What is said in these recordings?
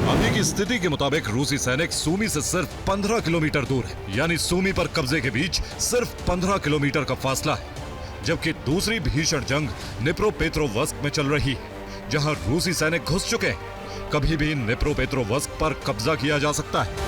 अभी की स्थिति के मुताबिक रूसी सैनिक सूमी से सिर्फ 15 किलोमीटर दूर है, यानी सूमी पर कब्जे के बीच सिर्फ 15 किलोमीटर का फासला है। जबकि दूसरी भीषण जंग निप्रोपेट्रोवस्क में चल रही है, जहां रूसी सैनिक घुस चुके हैं। कभी भी निप्रोपेट्रोवस्क पर कब्जा किया जा सकता है।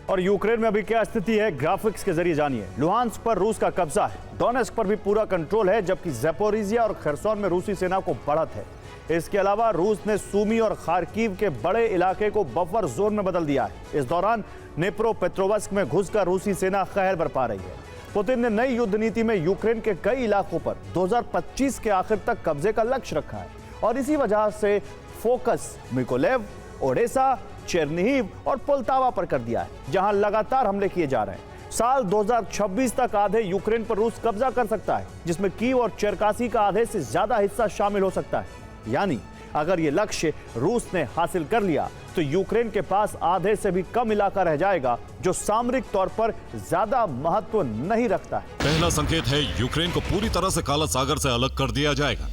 और यूक्रेन में अभी क्या स्थिति है, ग्राफिक्स के जरिए जानिए। लुहांस्क पर रूस का कब्जा है, डोनेस्क पर भी पूरा कंट्रोल है, जबकि ज़ैपोरिजिया और खरसोन में रूसी सेना को बढ़त है। इसके अलावा रूस ने सूमी और खार्किव के बड़े इलाके को बफर जोन में बदल दिया है। इस दौरान निप्रोपेट्रोवस्क में घुसकर रूसी सेना कहर बरपा रही है। पुतिन ने नई युद्ध नीति में यूक्रेन के कई इलाकों पर 2025 के आखिर तक कब्जे का लक्ष्य रखा है और इसी वजह से फोकस मिकोलेव, ओडेसा, चेरनिहिव और पोल्टावा पर कर दिया है, जहां लगातार हमले किए जा रहे हैं। साल 2026 तक आधे यूक्रेन पर रूस कब्जा कर सकता है, जिसमें कीव और चेरकासी का आधे से ज्यादा हिस्सा शामिल हो सकता है। यानी अगर ये लक्ष्य रूस ने हासिल कर लिया तो यूक्रेन के पास आधे से भी कम इलाका रह जाएगा, जो सामरिक तौर पर ज्यादा महत्व नहीं रखता है। पहला संकेत है यूक्रेन को पूरी तरह से काला सागर से अलग कर दिया जाएगा।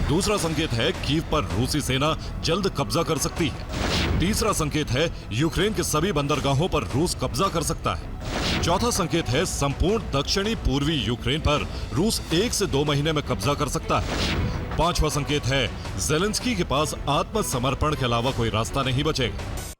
दूसरा संकेत है कीव पर रूसी सेना जल्द कब्जा कर सकती है। तीसरा संकेत है यूक्रेन के सभी बंदरगाहों पर रूस कब्जा कर सकता है। चौथा संकेत है संपूर्ण दक्षिणी पूर्वी यूक्रेन पर रूस 1 से 2 महीने में कब्जा कर सकता है। पांचवा संकेत है ज़ेलेंस्की के पास आत्मसमर्पण के अलावा कोई रास्ता नहीं बचेगा।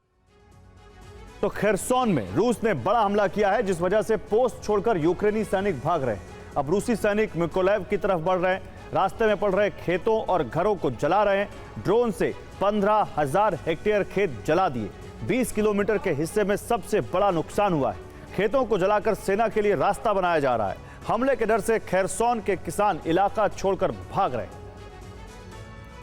तो खरसोन में रूस ने बड़ा हमला किया है, जिस वजह से पोस्ट छोड़कर यूक्रेनी सैनिक भाग रहे हैं। अब रूसी सैनिक मिकोलेव की तरफ बढ़ रहे हैं, रास्ते में पड़ रहे खेतों और घरों को जला रहे हैं। ड्रोन से 15,000 हेक्टेयर खेत जला दिए। 20 किलोमीटर के हिस्से में सबसे बड़ा नुकसान हुआ है। खेतों को जलाकर सेना के लिए रास्ता बनाया जा रहा है। हमले के डर से खरसोन के किसान इलाका छोड़कर भाग रहे हैं।